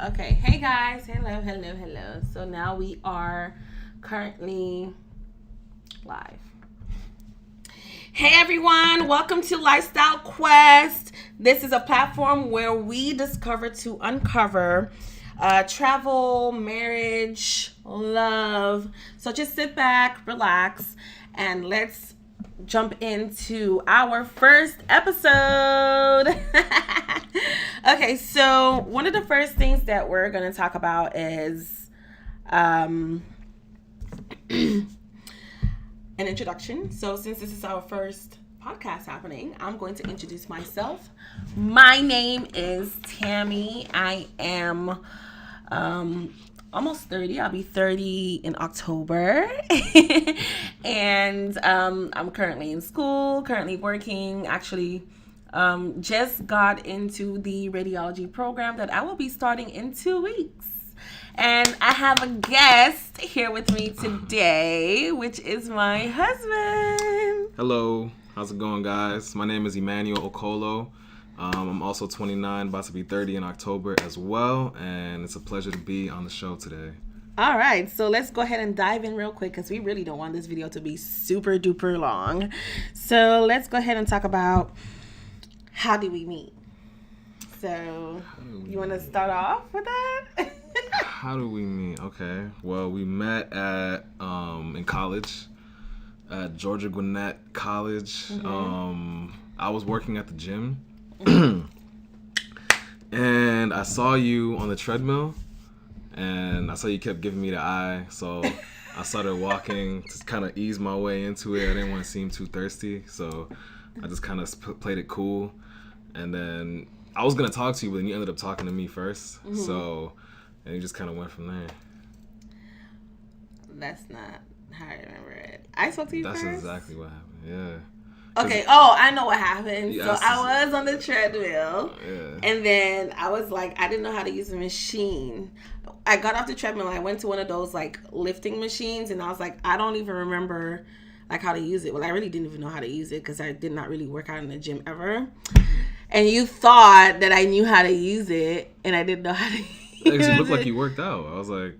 Okay, hey guys, hello. So now we are currently live. Hey everyone, welcome to Lifestyle Quest. This is a platform where we discover to uncover travel, marriage, love. So just sit back, relax, and let's jump into our first episode. Okay, so one of the first things that we're going to talk about is an introduction. So since this is our first podcast happening, I'm going to introduce myself. My name is Tammy. I am almost 30. I'll be 30 in October. And I'm currently in school, currently working, actually just got into the radiology program that I will be starting in 2 weeks. And I have a guest here with me today, which is my husband. Hello, how's it going, guys? My name is Emmanuel Okolo. I'm also 29, about to be 30 in October as well, and it's a pleasure to be on the show today. All right, so let's go ahead and dive in real quick because we really don't want this video to be super duper long. So let's go ahead and talk about how did we meet. So you want to start off with that? How do we meet? Okay, well, we met at in college at Georgia Gwinnett College. Mm-hmm. I was working at the gym, and I saw you on the treadmill, and I saw you kept giving me the eye, so I started walking to kind of ease my way into it. I didn't want to seem too thirsty, so I just kind of played it cool. And then I was going to talk to you, but then you ended up talking to me first. Mm-hmm. So, and you just kind of went from there. That's not how I remember it. I spoke to you That's first? That's exactly what happened, yeah. Okay, I know what happened. Yeah, so I was on the treadmill, yeah. And then I was like, I didn't know how to use the machine. I got off the treadmill, I went to one of those like lifting machines, and I was like, I don't even remember like how to use it. Well, I really didn't even know how to use it because I did not really work out in the gym ever. And you thought that I knew how to use it, and I didn't know how to use it. It looked like you worked out. I was like...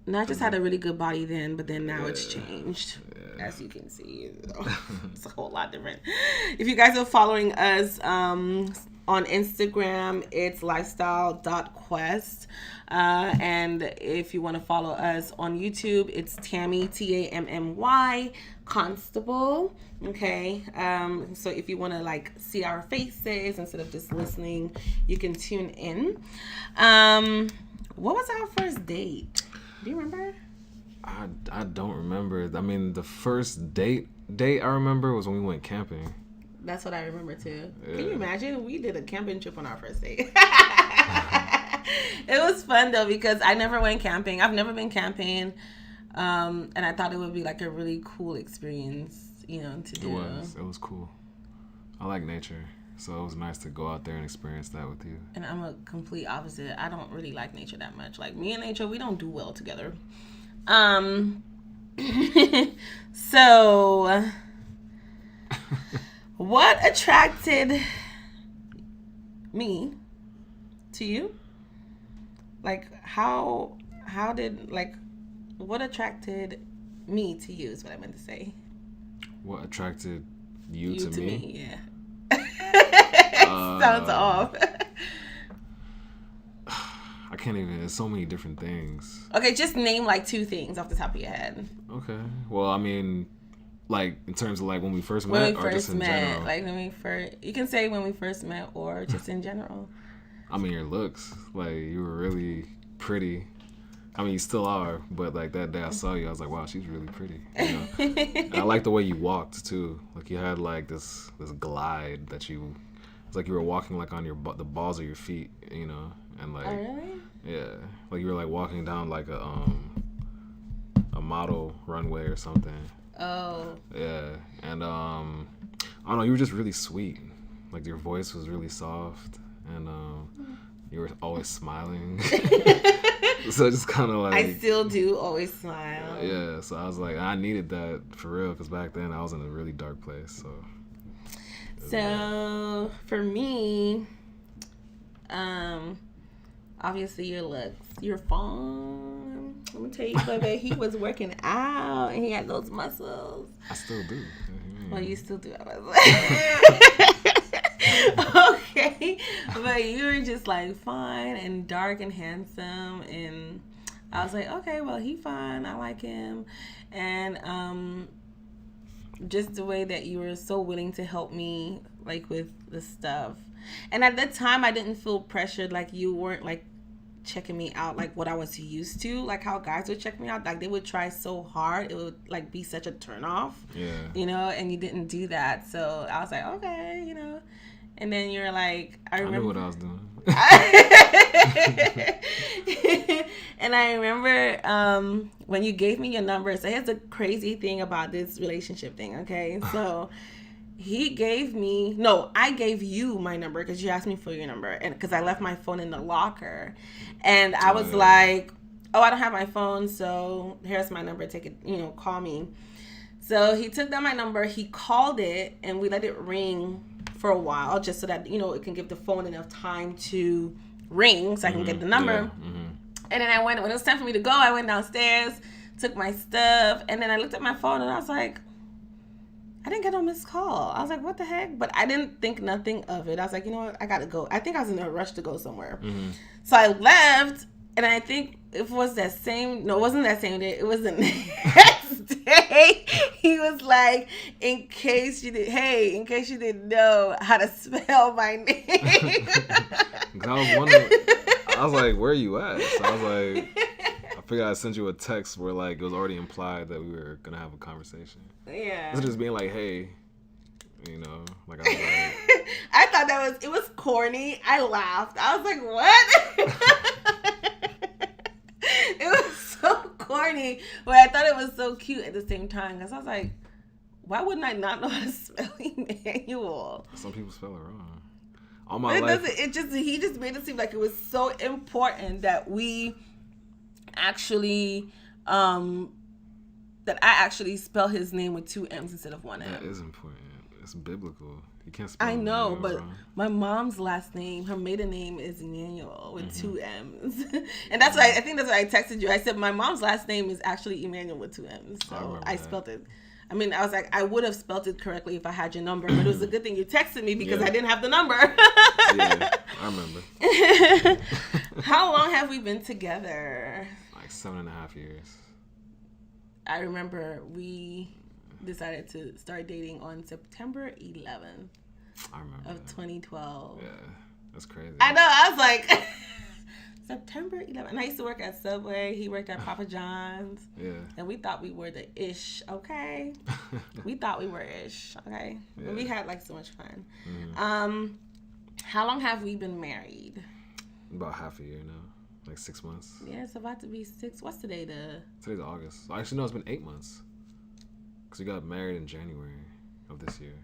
No, I just had a really good body then, but then now it's changed. Yeah. As you can see. It's a whole lot different. If you guys are following us on Instagram, it's lifestyle.quest. And if you want to follow us on YouTube, it's Tammy, Tammy Constable. Okay. So if you want to like see our faces instead of just listening, you can tune in. What was our first date? Do you remember? I don't remember. I mean, the first date I remember was when we went camping. That's what I remember too. Yeah. Can you imagine? We did a camping trip on our first date. It was fun though because I never went camping. I've never been camping, and I thought it would be like a really cool experience, to do. It was cool. I like nature, so it was nice to go out there and experience that with you. And I'm a complete opposite. I don't really like nature that much. Like me and nature, we don't do well together. So what attracted me to you? Like how did what attracted me to you is what I meant to say. What attracted you to me? Me? Yeah. Sounds off. I can't even. There's so many different things. Okay, just name like 2 things off the top of your head. Okay. Well, I mean, like in terms of like when we first met, or just in general. Like you can say when we first met, or just in general. I mean, your looks. Like you were really pretty. I mean, you still are, but like that day I saw you, I was like, wow, she's really pretty. And I like the way you walked too. Like you had like this glide that you. It's like you were walking like on the balls of your feet, and like. Oh, really? Yeah, like you were like walking down like a model runway or something. Oh. Yeah, and I don't know, you were just really sweet. Like your voice was really soft, and you were always smiling. So just kind of like... I still do always smile. Yeah, so I was like, I needed that for real, because back then I was in a really dark place, so... So, for me, Obviously, your looks, your fun. Let me tell you, baby, he was working out and he had those muscles. I still do. Well, you still do. Okay, but you were just like fine and dark and handsome, and I was like, okay, well, he fine. I like him, and just the way that you were so willing to help me, like with the stuff. And at that time, I didn't feel pressured. Like you weren't like checking me out like what I was used to, like how guys would check me out. Like they would try so hard, it would like be such a turn off. Yeah. You know, and you didn't do that. So I was like, okay, you know. And then you're like, I knew what I was doing. And I remember when you gave me your number. So here's the crazy thing about this relationship thing, okay? So I gave you my number because you asked me for your number, and because I left my phone in the locker, and I was like, oh, I don't have my phone, so here's my number, take it, call me. So he took down my number, he called it, and we let it ring for a while just so that, it can give the phone enough time to ring so I can get the number. Yeah. Mm-hmm. And then when it was time for me to go, I went downstairs, took my stuff, and then I looked at my phone and I was like, I didn't get no missed call. I was like, what the heck? But I didn't think nothing of it. I was like, you know what? I got to go. I think I was in a rush to go somewhere. Mm-hmm. So I left, and I think it was it wasn't that same day. It was the next day. He was like, in case you didn't know how to spell my name. I was like, where are you at? So I was like, I figured I'd send you a text where like it was already implied that we were going to have a conversation. Yeah. Instead of just being like, hey, like I was like. I thought it was corny. I laughed. I was like, what? It was so corny, but I thought it was so cute at the same time, because I was like, why wouldn't I not know how to spell Emmanuel? Some people spell it wrong. All my life. He just made it seem like it was so important that we actually, that I actually spell his name with 2 M's instead of 1 M. That is important. It's biblical. You can't spell I know, but wrong. my mom's last name, her maiden name is Emmanuel with 2 M's. And that's why I think that's why I texted you. I said my mom's last name is actually Emmanuel with 2 M's. So I spelled it. I mean, I was like, I would have spelled it correctly if I had your number, but it was a good thing you texted me because I didn't have the number. Yeah, I remember. How long have we been together? Like 7.5 years. I remember we decided to start dating on September 11th of 2012. Yeah, that's crazy. I know. I was like, September 11th. And I used to work at Subway. He worked at Papa John's. Yeah. And we thought we were the ish, okay? We thought we were ish, okay? Yeah. But we had like so much fun. Mm-hmm. How long have we been married? About half a year now. Like 6 months. Yeah, it's about to be 6. What's today? Today's August. Actually, no, it's been 8 months. Because we got married in January of this year.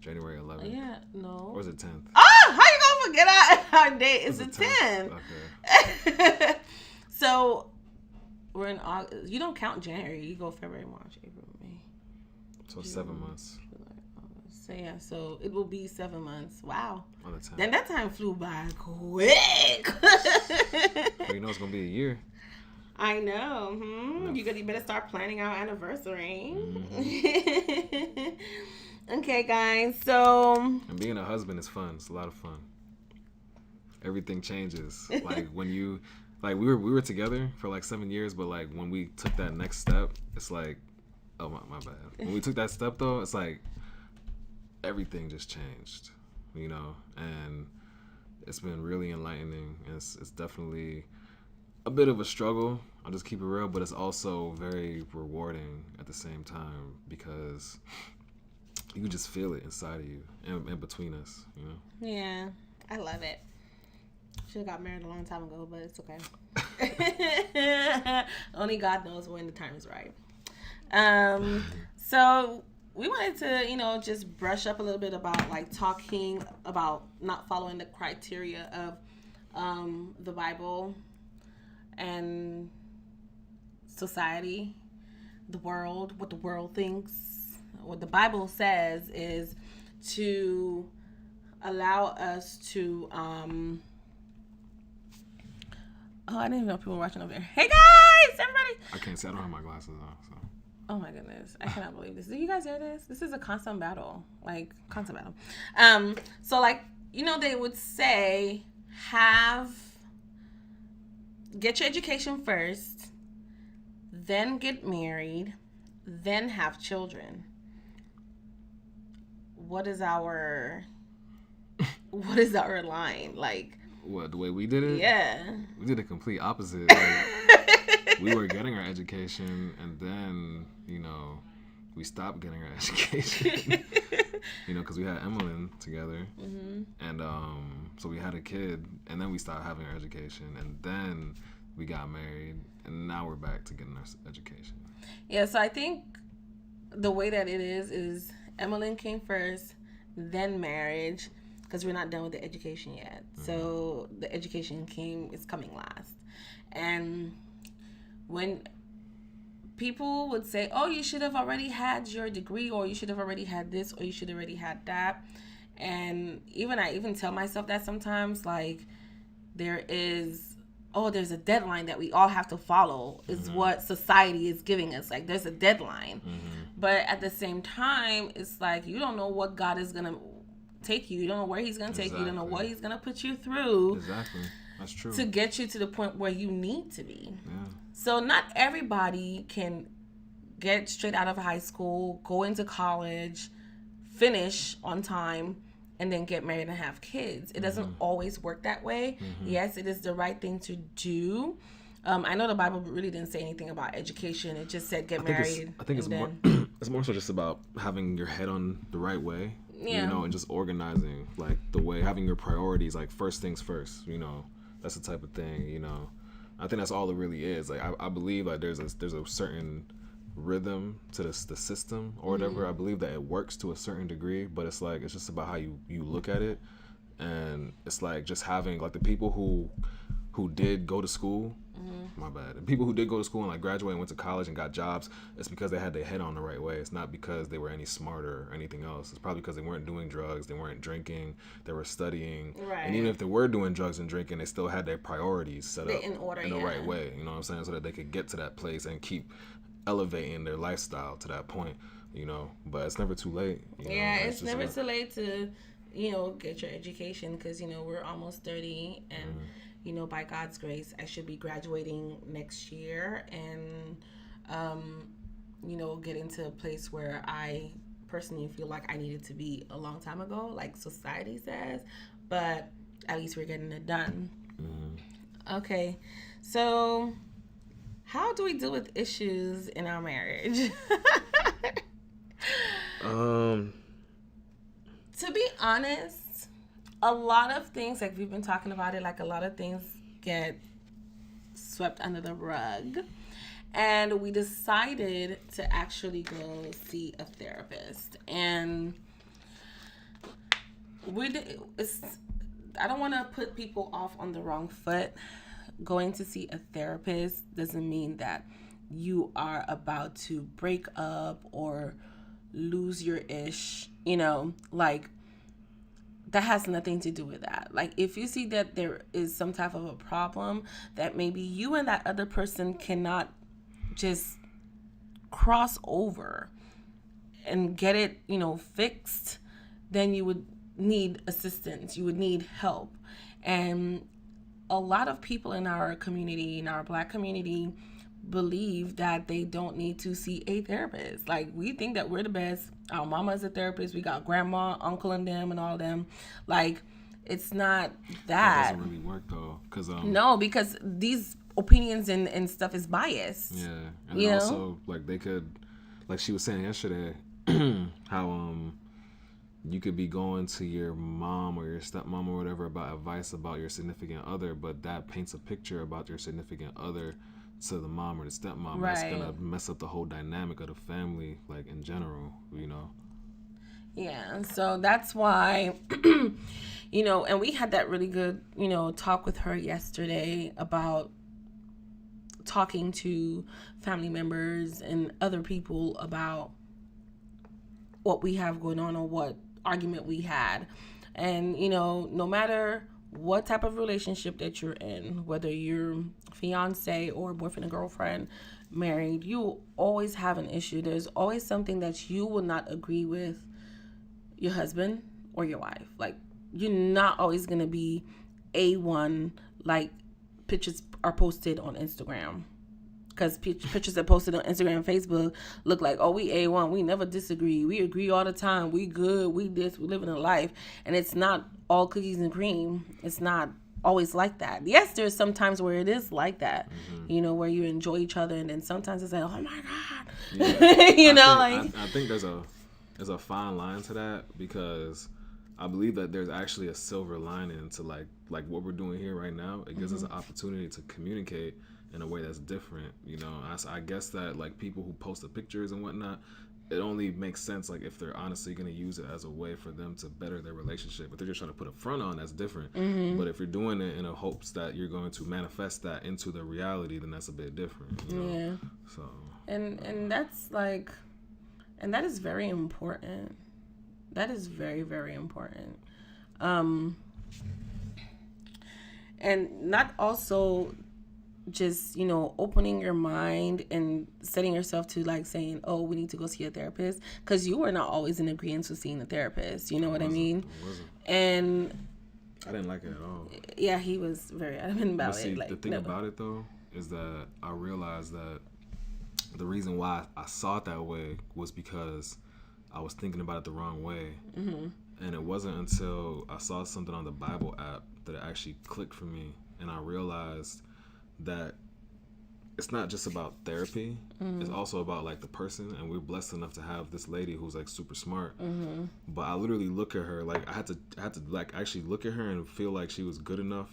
January 11th. Yeah, no. Or was it 10th? Oh, how you gonna forget our date? It's the 10th. Okay. So, we're in August. You don't count January. You go February, March, April, May. So 7 months. So, yeah. So, it will be 7 months. Wow. On the 10th. Then that time flew by quick. Well, you know it's going to be a year. I know. No. You better start planning our anniversary. Mm-hmm. Okay, guys. So. And being a husband is fun. It's a lot of fun. Everything changes. Like when you, like we were together for like 7 years, but like when we took that next step, it's like, oh my bad. When we took that step though, it's like everything just changed, and it's been really enlightening. And it's definitely a bit of a struggle. I'll just keep it real, but it's also very rewarding at the same time because you can just feel it inside of you and between us, Yeah, I love it. Should have got married a long time ago, but it's okay. Only God knows when the time is right. So we wanted to, just brush up a little bit about like talking about not following the criteria of the Bible and society, the world, what the world thinks. What the Bible says is to allow us to Oh, I didn't even know people were watching over there. Hey guys, everybody. I can't see. I don't have my glasses on. So. Oh my goodness, I cannot believe this. Do you guys hear this? This is a constant battle, like constant battle. So like they would say get your education first, then get married, then have children. What is our line? Like, what, the way we did it? Yeah. We did the complete opposite. Like, we were getting our education, and then, we stopped getting our education. Because we had Emmeline together. Mm-hmm. And so we had a kid, and then we stopped having our education, and then we got married, and now we're back to getting our education. Yeah, so I think the way that it is Emmeline came first, then marriage, because we're not done with the education yet. Mm-hmm. So the education is coming last. And when people would say, oh, you should have already had your degree, or you should have already had this, or you should have already had that. And I even tell myself that sometimes, like, there's a deadline that we all have to follow, is mm-hmm. what society is giving us. Like, there's a deadline. Mm-hmm. But at the same time, it's like, you don't know what God is going to take you. You don't know where he's going to take you. You don't know what he's going to put you through. Exactly. That's true. To get you to the point where you need to be. Yeah. So not everybody can get straight out of high school, go into college, finish on time, and then get married and have kids. It doesn't mm-hmm. always work that way. Mm-hmm. Yes, it is the right thing to do. I know the Bible really didn't say anything about education. It just said get married. I think it's more it's more so just about having your head on the right way. Yeah. And just organizing, like, the way, having your priorities, like, first things first, that's the type of thing, I think that's all it really is. Like, I believe, like, there's a certain rhythm to the system or whatever. Mm-hmm. I believe that it works to a certain degree, but it's like, it's just about how you look at it. And it's like just having, like, the people who did go to school, mm-hmm. my bad, the people who did go to school and, like, graduated and went to college and got jobs, it's because they had their head on the right way. It's not because they were any smarter or anything else. It's probably because they weren't doing drugs, they weren't drinking, they were studying. Right. And even if they were doing drugs and drinking, they still had their priorities set up in order, in the right way. You know what I'm saying? So that they could get to that place and keep elevating their lifestyle to that point, But it's never too late. It's never too late to, get your education, because, we're almost 30, and mm-hmm. By God's grace, I should be graduating next year and, get into a place where I personally feel like I needed to be a long time ago, like society says, but at least we're getting it done. Mm-hmm. Okay, so how do we deal with issues in our marriage? To be honest, a lot of things, like we've been talking about it, like a lot of things get swept under the rug. And we decided to actually go see a therapist. And I don't want to put people off on the wrong foot. Going to see a therapist doesn't mean that you are about to break up or lose your ish, like, that has nothing to do with that. Like, if you see that there is some type of a problem that maybe you and that other person cannot just cross over and get it, fixed, then you would need assistance. You would need help. And a lot of people in our community, in our Black community, believe that they don't need to see a therapist. Like, we think that we're the best. Our mama is a therapist. We got grandma, uncle, and them, and all them. Like, it's not that. That doesn't really work, though. No, because these opinions and stuff is biased. Yeah. And also, like, they could, like she was saying yesterday, how you could be going to your mom or your stepmom or whatever about advice about your significant other, but that paints a picture about your significant other to the mom or the stepmom. Right. That's gonna mess up the whole dynamic of the family, like, in general, Yeah, so that's why, and we had that really good, talk with her yesterday about talking to family members and other people about what we have going on or what argument we had. And, no matter what type of relationship that you're in, whether you're fiance or boyfriend and girlfriend, married, you always have an issue. There's always something that you will not agree with your husband or your wife. Like, you're not always going to be A1, like pictures are posted on Instagram. Because pictures that posted on Instagram and Facebook look like, oh, we A1. We never disagree. We agree all the time. We good. We this. We living a life. And it's not all cookies and cream. It's not always like that. Yes, there's some times where it is like that, where you enjoy each other. And then sometimes it's like, oh, my God. Yeah. I think there's a fine line to that, because I believe that there's actually a silver lining to like what we're doing here right now. It gives us an opportunity to communicate in a way that's different. I guess that like people who post the pictures and whatnot, it only makes sense like if they're honestly going to use it as a way for them to better their relationship. If they're just trying to put a front on, that's different. But if you're doing it in a hopes that you're going to manifest that into the reality, then that's a bit different. Yeah. So and that's like, and that is very important. That is very, very important. And not also just, opening your mind and setting yourself to like saying, oh, we need to go see a therapist, because you were not always in agreement with seeing a therapist. You know what I mean? And I didn't like it at all. Yeah, he was very adamant about it. The thing about it though is that I realized that the reason why I saw it that way was because I was thinking about it the wrong way. And it wasn't until I saw something on the Bible app that it actually clicked for me, and I realized that it's not just about therapy. It's also about like the person, and we're blessed enough to have this lady who's like super smart. But I literally look at her, like I had to like actually look at her and feel like she was good enough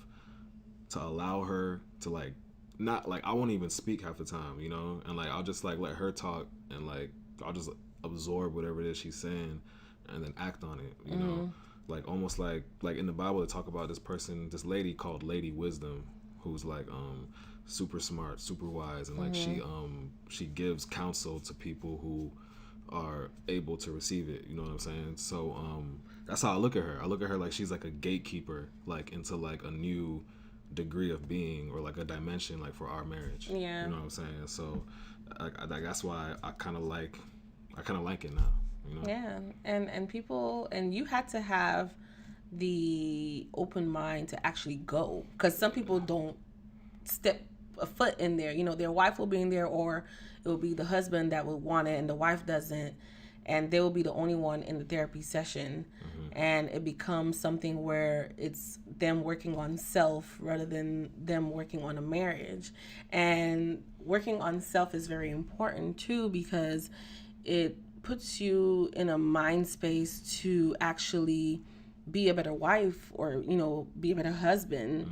to allow her to like not like, I won't even speak half the time, and like I'll just like let her talk, and like I'll just absorb whatever it is she's saying and then act on it, you know, like almost like in the Bible they talk about this lady called Lady Wisdom, who's like super smart, super wise, and like she gives counsel to people who are able to receive it, you know what I'm saying? So that's how I look at her. I look at her like she's like a gatekeeper, like into like a new degree of being, or like a dimension like for our marriage. Yeah. You know what I'm saying? So that's why I kind of like it now, Yeah. And people, and you had to have the open mind to actually go, because some people don't step a foot in there. Their wife will be in there, or it will be the husband that will want it and the wife doesn't, and they will be the only one in the therapy session. And it becomes something where it's them working on self rather than them working on a marriage. And working on self is very important too, because it puts you in a mind space to actually be a better wife, or be a better husband,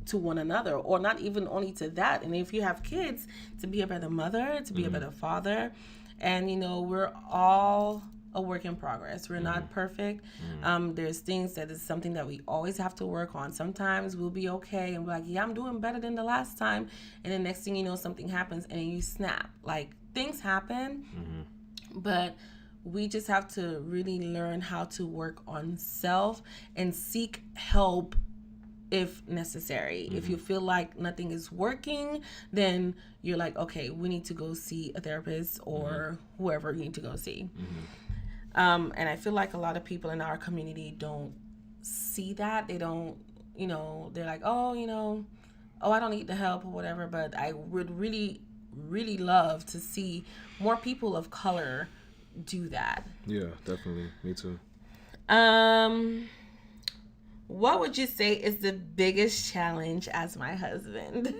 to one another, or not even only to that. And if you have kids, to be a better mother, to be a better father. And we're all a work in progress. We're not perfect. There's things that is something that we always have to work on. Sometimes we'll be okay and be like, yeah, I'm doing better than the last time, and the next thing you know, something happens and you snap. Like, things happen. But we just have to really learn how to work on self and seek help if necessary. If you feel like nothing is working, then you're like, okay, we need to go see a therapist or whoever you need to go see. And I feel like a lot of people in our community don't see that. They don't, they're like, oh, I don't need the help or whatever. But I would really, really love to see more people of color do that. Yeah, definitely. Me too. What would you say is the biggest challenge as my husband?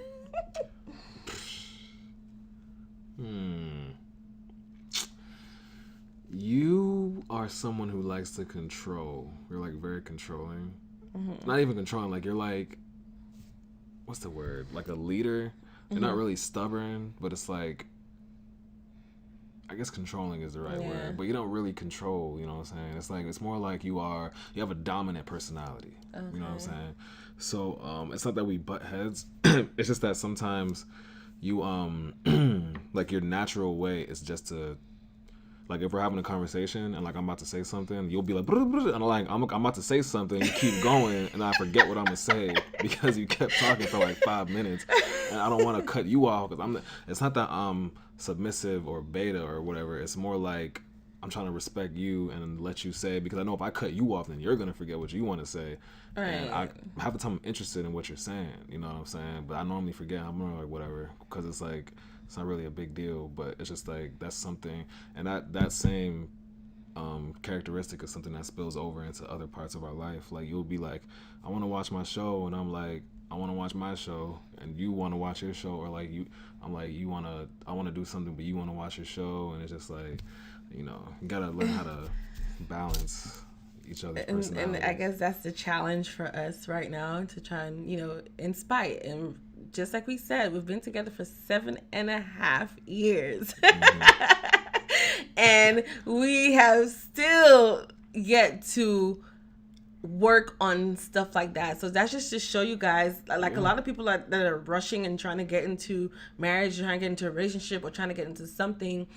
You are someone who likes to control. You're like very controlling. Not even controlling, like you're like, what's the word? Like a leader. You're not really stubborn, but it's like, I guess controlling is the right word, but you don't really control, you know what I'm saying? It's like, it's more like you have a dominant personality, you know what I'm saying? So, it's not that we butt heads. It's just that sometimes you, like your natural way is just to, Like if we're having a conversation and like I'm about to say something, you'll be like, and like I'm about to say something, you keep going, and I forget what I'm gonna say because you kept talking for like 5 minutes, and I don't want to cut you off because it's not that I'm submissive or beta or whatever. It's more like I'm trying to respect you and let you say, because I know if I cut you off, then you're gonna forget what you want to say. Right. And I half the time I'm interested in what you're saying. You know what I'm saying? But I normally forget. I'm more like whatever, because it's like. It's not really a big deal, but it's just like that's something, and that same characteristic is something that spills over into other parts of our life. Like you'll be like, I want to watch my show, and I'm like, I want to watch my show, and you want to watch your show, or like I'm like, I want to do something, but you want to watch your show, and it's just like, you gotta learn how to balance each other's personalities. And I guess that's the challenge for us right now, to try and in spite and. Just like we said, we've been together for 7.5 years. Mm-hmm. And we have still yet to work on stuff like that. So that's just to show you guys, like a lot of people that are rushing and trying to get into marriage, trying to get into a relationship, or trying to get into something.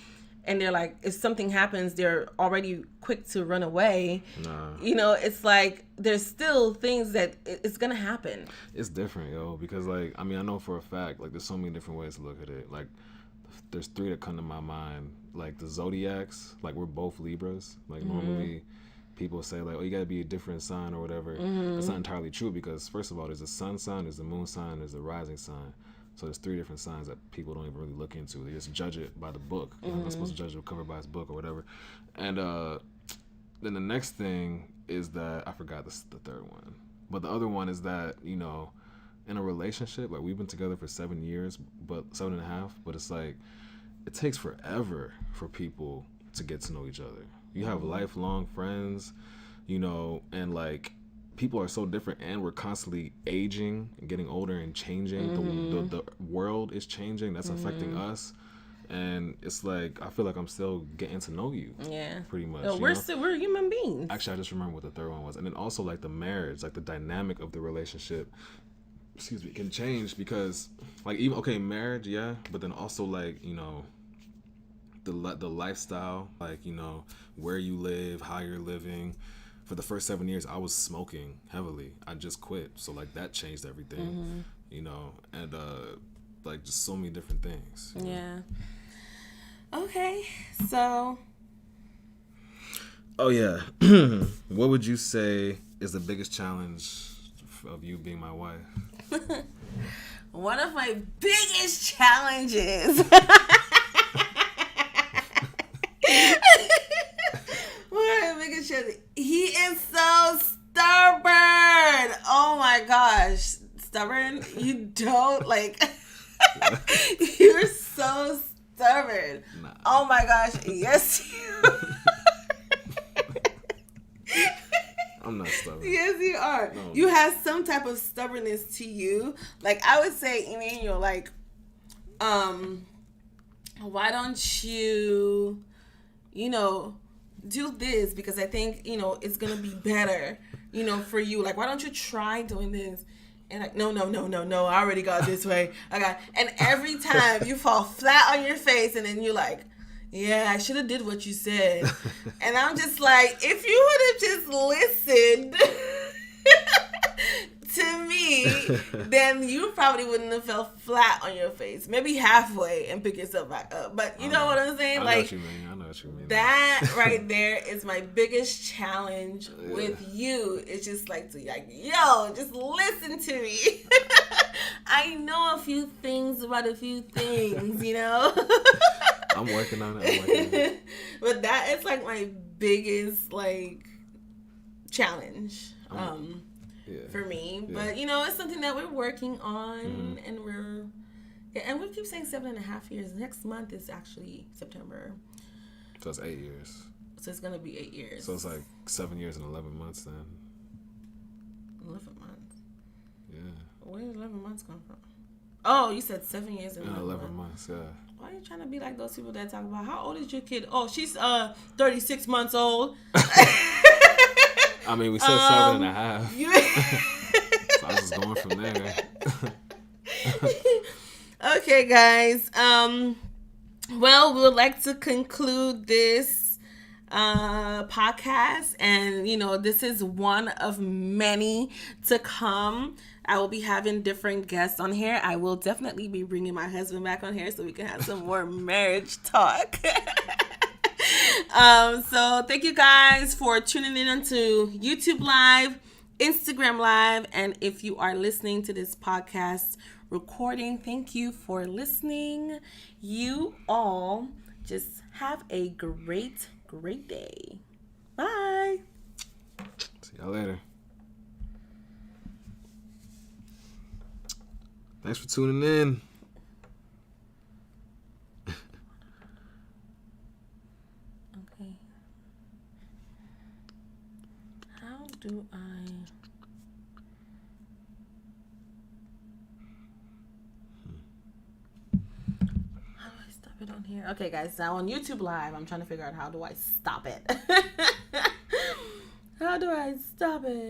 And they're like, if something happens, they're already quick to run away. Nah. It's like there's still things that it's gonna happen. It's different, yo, because like I know for a fact, like there's so many different ways to look at it. Like there's 3 that come to my mind. Like the zodiacs, like we're both Libras. Like normally people say like, oh, you gotta be a different sign or whatever. Mm-hmm. That's not entirely true, because first of all, there's a sun sign, there's a moon sign, there's a rising sign. So there's 3 different signs that people don't even really look into. They just judge it by the book. You're not supposed to judge a cover by its book or whatever. And then the next thing is that, I forgot the 3rd one. But the other one is that, in a relationship, like we've been together for 7 years, but 7.5, but it's like, it takes forever for people to get to know each other. You have lifelong friends, and like, people are so different, and we're constantly aging and getting older and changing. Mm-hmm. The world is changing. That's affecting us, and it's like I feel like I'm still getting to know you. Yeah, pretty much. No, we're human beings. Actually, I just remember what the 3rd one was, and then also like the marriage, like the dynamic of the relationship. Can change because like even marriage, yeah, but then also like the lifestyle, like where you live, how you're living. For the first 7 years, I was smoking heavily. I just quit. So, like, that changed everything, and, like, just so many different things. Yeah. Okay, so. Oh, yeah. What would you say is the biggest challenge of you being my wife? One of my biggest challenges. He is so stubborn. Oh my gosh. Stubborn? You don't like. You're so stubborn. Nah. Oh my gosh. Yes, you I'm not stubborn. Yes, you are. No. You have some type of stubbornness to you. Like, I would say, Emmanuel, like, why don't you, do this, because I think, it's going to be better, for you. Like, why don't you try doing this? And like, no, I already got this way. And every time you fall flat on your face, and then you're like, yeah, I should have did what you said. And I'm just like, if you would have just listened to me, then you probably wouldn't have fell flat on your face. Maybe halfway and pick yourself back up. But you know what I'm saying? I know what you mean. That right there is my biggest challenge with you. It's just like, yo, just listen to me. I know a few things about a few things, I'm working on it. But that is like my biggest challenge for me. Yeah. But it's something that we're working on, and we keep saying 7.5 years. Next month is actually September. So it's 8 years. So it's gonna be 8 years. So it's like 7 years and 11 months then. 11 months. Yeah. Where did 11 months come from? Oh, you said 7 years and 11 months. Yeah. Why are you trying to be like those people that talk about how old is your kid? Oh, she's 36 months old. I mean, we said 7.5. So I was just going from there. Okay, guys. Well, we would like to conclude this podcast, and this is one of many to come. I will be having different guests on here. I will definitely be bringing my husband back on here so we can have some more marriage talk. So thank you guys for tuning in onto YouTube Live, Instagram Live, and if you are listening to this podcast recording, thank you for listening. You all just have a great day. Bye. See y'all later. Thanks for tuning in. Okay. How do I... stop it on here? Okay, guys, now on YouTube Live, I'm trying to figure out how do I stop it. How do I stop it?